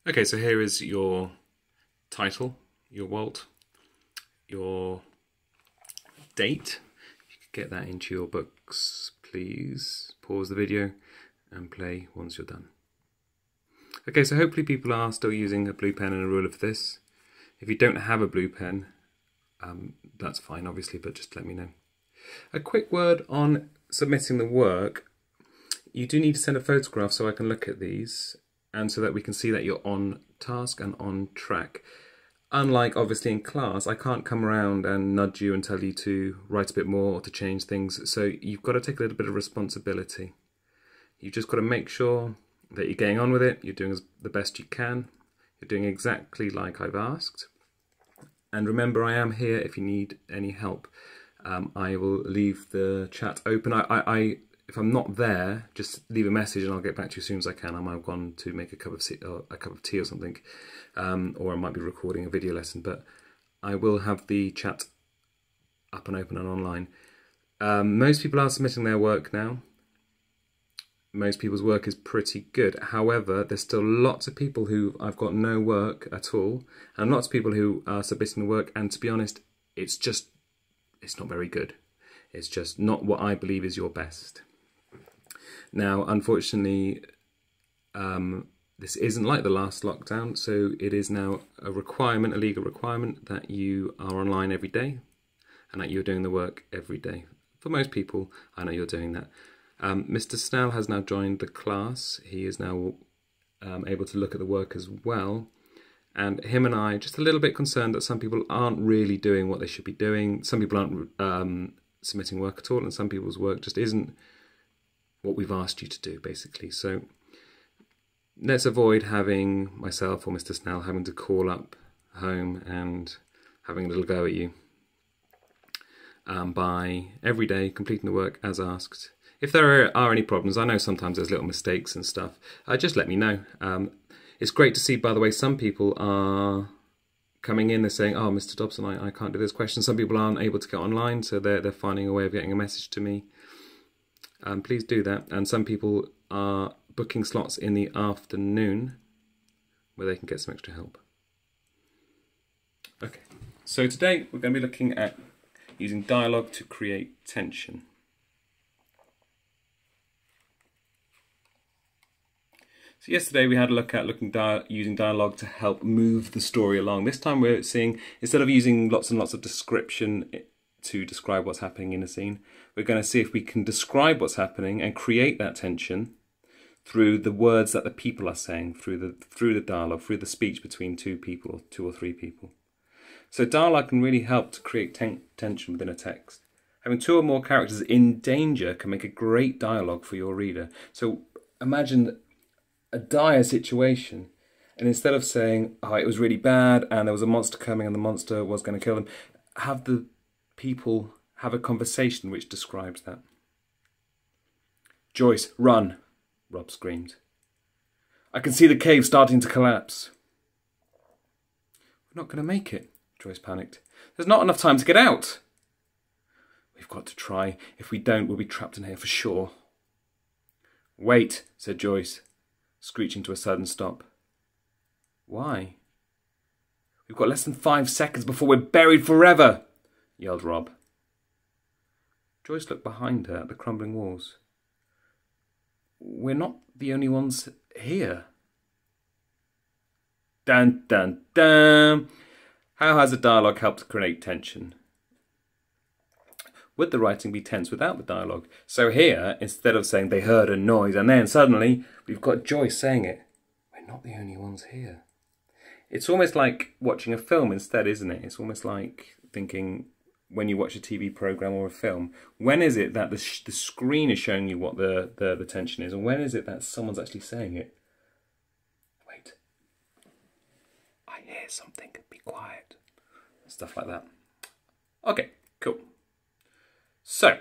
Okay, so here is your title, your Walt, your date. If you could get that into your books, please pause the video and play once you're done. Okay, so hopefully people are still using a blue pen and a ruler for this. If you don't have a blue pen, that's fine obviously, but just let me know. A quick word on submitting the work. You do need to send a photograph so I can look at these and so that we can see that you're on task and on track. Unlike obviously in class, I can't come around and nudge you and tell you to write a bit more or to change things, so you've got to take a little bit of responsibility. You've just got to make sure that you're getting on with it, you're doing the best you can, you're doing exactly like I've asked. And remember, I am here if you need any help. I will leave the chat open. If I'm not there, just leave a message and I'll get back to you as soon as I can. I might have gone to make a cup of tea or something, or I might be recording a video lesson, but I will have the chat up and open and online. Most people are submitting their work now. Most people's work is pretty good. However, there's still lots of people who I've got no work at all, and lots of people who are submitting the work, and to be honest, it's not very good. It's just not what I believe is your best. Now, unfortunately, this isn't like the last lockdown, so it is now a requirement, a legal requirement, that you are online every day and that you're doing the work every day. For most people, I know you're doing that. Mr. Snell has now joined the class. He is now able to look at the work as well. And him and I are just a little bit concerned that some people aren't really doing what they should be doing. Some people aren't submitting work at all, and some people's work just isn't what we've asked you to do, basically. So let's avoid having myself or Mr. Snell having to call up home and having a little go at you by every day completing the work as asked. If there are any problems, I know sometimes there's little mistakes and stuff, just let me know. It's great to see, by the way, some people are coming in, they're saying, oh, Mr. Dobson, I can't do this question. Some people aren't able to get online, so they're finding a way of getting a message to me. Please do that. And some people are booking slots in the afternoon where they can get some extra help. Okay, so today we're going to be looking at using dialogue to create tension. So yesterday we had a look at using dialogue to help move the story along. This time we're seeing, instead of using lots and lots of description to describe what's happening in a scene, we're going to see if we can describe what's happening and create that tension through the words that the people are saying, through the dialogue, through the speech between two people, two or three people. So dialogue can really help to create tension within a text. Having two or more characters in danger can make a great dialogue for your reader. So imagine a dire situation, and instead of saying, oh, it was really bad and there was a monster coming and the monster was going to kill them, have the people have a conversation which describes that. Joyce, run, Rob screamed. I can see the cave starting to collapse. We're not going to make it, Joyce panicked. There's not enough time to get out. We've got to try. If we don't, we'll be trapped in here for sure. Wait, said Joyce, screeching to a sudden stop. Why? We've got less than 5 seconds before we're buried forever, yelled Rob. Joyce looked behind her at the crumbling walls. We're not the only ones here. Dun, dun, dun. How has the dialogue helped to create tension? Would the writing be tense without the dialogue? So here, instead of saying they heard a noise and then suddenly we've got Joyce saying it. We're not the only ones here. It's almost like watching a film instead, isn't it? It's almost like thinking when you watch a TV program or a film, when is it that the screen is showing you what the tension is, and when is it that someone's actually saying it? Wait. I hear something. Be quiet. Stuff like that. Okay, cool. So,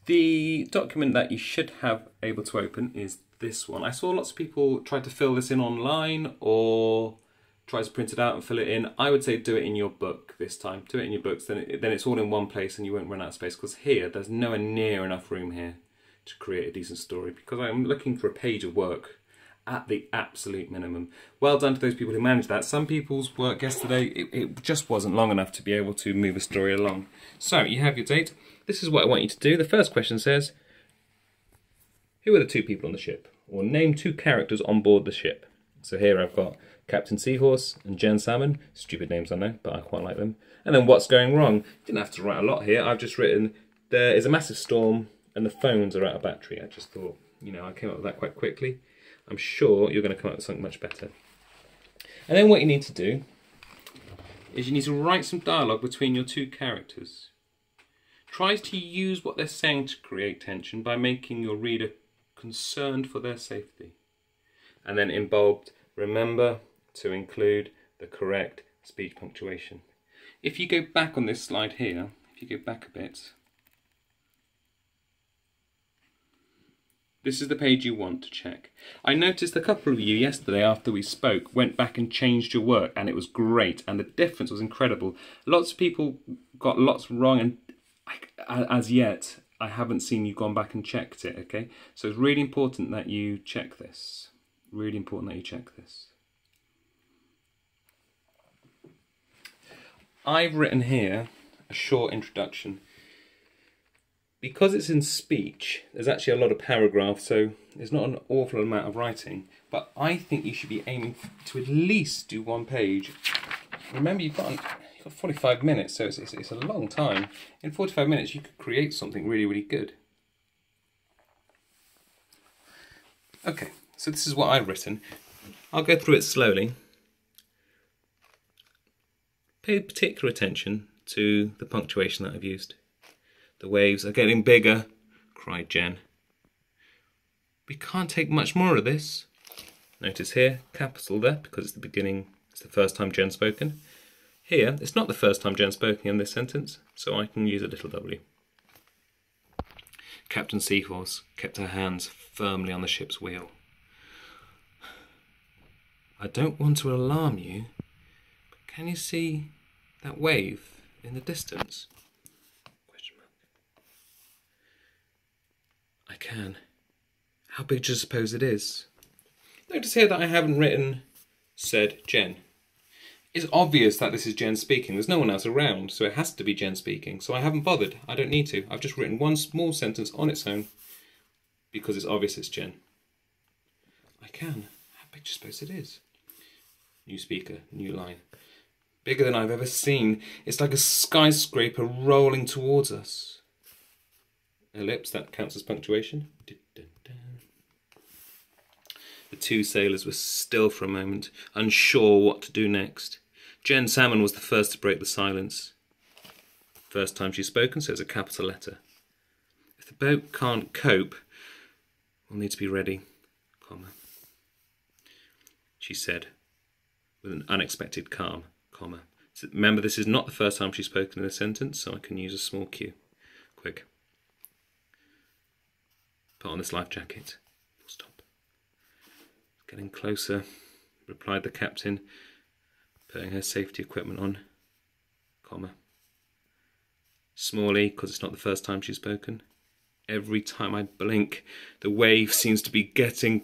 the document that you should have able to open is this one. I saw lots of people try to fill this in online or try to print it out and fill it in. I would say do it in your book this time. Do it in your books, then it's all in one place and you won't run out of space, because here, there's nowhere near enough room here to create a decent story, because I'm looking for a page of work at the absolute minimum. Well done to those people who managed that. Some people's work yesterday, it just wasn't long enough to be able to move a story along. So you have your date. This is what I want you to do. The first question says, who are the two people on the ship? Or name two characters on board the ship. So here I've got Captain Seahorse and Jen Salmon. Stupid names, I know, but I quite like them. And then what's going wrong? You didn't have to write a lot here. I've just written, there is a massive storm and the phones are out of battery. I just thought, you know, I came up with that quite quickly. I'm sure you're going to come up with something much better. And then what you need to do is you need to write some dialogue between your two characters. Try to use what they're saying to create tension by making your reader concerned for their safety. And then in bold, remember to include the correct speech punctuation. If you go back on this slide here, if you go back a bit, this is the page you want to check. I noticed a couple of you yesterday after we spoke went back and changed your work, and it was great, and the difference was incredible. Lots of people got lots wrong, and as yet I haven't seen you gone back and checked it, okay? So it's really important that you check this. Really important that you check this. I've written here a short introduction. Because it's in speech, there's actually a lot of paragraphs, so there's not an awful amount of writing, but I think you should be aiming to at least do one page. Remember, you've got 45 minutes, so it's a long time. In 45 minutes, you could create something really, really good. Okay, so this is what I've written. I'll go through it slowly. Pay particular attention to the punctuation that I've used. The waves are getting bigger, cried Jen. We can't take much more of this. Notice here, capital there, because it's the beginning, it's the first time Jen's spoken. Here, it's not the first time Jen's spoken in this sentence, so I can use a little W. Captain Seahorse kept her hands firmly on the ship's wheel. I don't want to alarm you, but can you see that wave in the distance? I can. How big do you suppose it is? Notice here that I haven't written, said Jen. It's obvious that this is Jen speaking. There's no one else around, so it has to be Jen speaking. So I haven't bothered. I don't need to. I've just written one small sentence on its own because it's obvious it's Jen. I can. How big do you suppose it is? New speaker, new line. Bigger than I've ever seen. It's like a skyscraper rolling towards us. Ellipse, that counts as punctuation. The two sailors were still for a moment, unsure what to do next. Jen Salmon was the first to break the silence. First time she's spoken, so it's a capital letter. If the boat can't cope, we'll need to be ready, comma. She said, with an unexpected calm, comma. So remember, this is not the first time she's spoken in a sentence, so I can use a small cue. Quick. Put on this life jacket. Stop. Getting closer, replied the captain, putting her safety equipment on, comma. Smalley, because it's not the first time she's spoken. Every time I blink, the wave seems to be getting...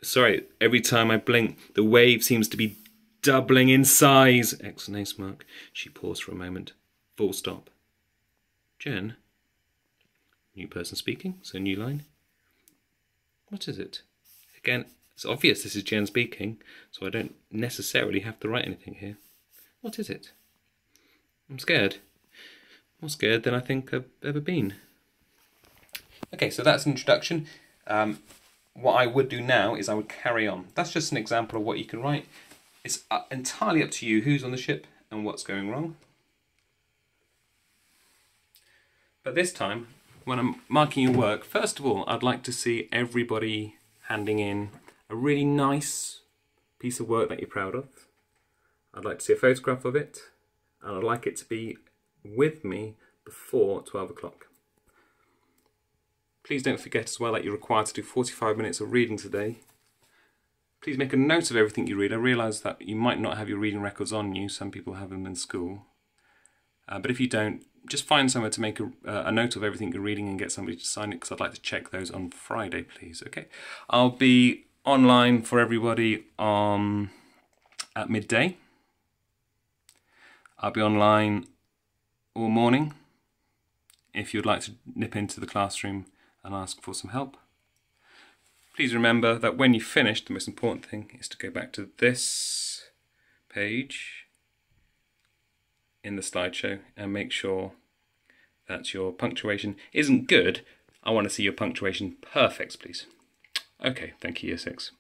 Sorry, every time I blink, the wave seems to be doubling in size! Exclamation mark. She paused for a moment. Full stop. Jen? New person speaking, so new line. What is it? Again, it's obvious this is Jen speaking, so I don't necessarily have to write anything here. What is it? I'm scared. More scared than I think I've ever been. Okay, so that's an introduction. What I would do now is I would carry on. That's just an example of what you can write. It's entirely up to you who's on the ship and what's going wrong. But this time, when I'm marking your work, first of all, I'd like to see everybody handing in a really nice piece of work that you're proud of. I'd like to see a photograph of it, and I'd like it to be with me before 12 o'clock. Please don't forget as well that you're required to do 45 minutes of reading today. Please make a note of everything you read. I realise that you might not have your reading records on you. Some people have them in school. But if you don't, just find somewhere to make a note of everything you're reading and get somebody to sign it, because I'd like to check those on Friday, please. Okay, I'll be online for everybody at midday. I'll be online all morning if you'd like to nip into the classroom and ask for some help. Please remember that when you finish, the most important thing is to go back to this page in the slideshow and make sure that your punctuation isn't good. I want to see your punctuation perfect, please. Okay, thank you, Year 6.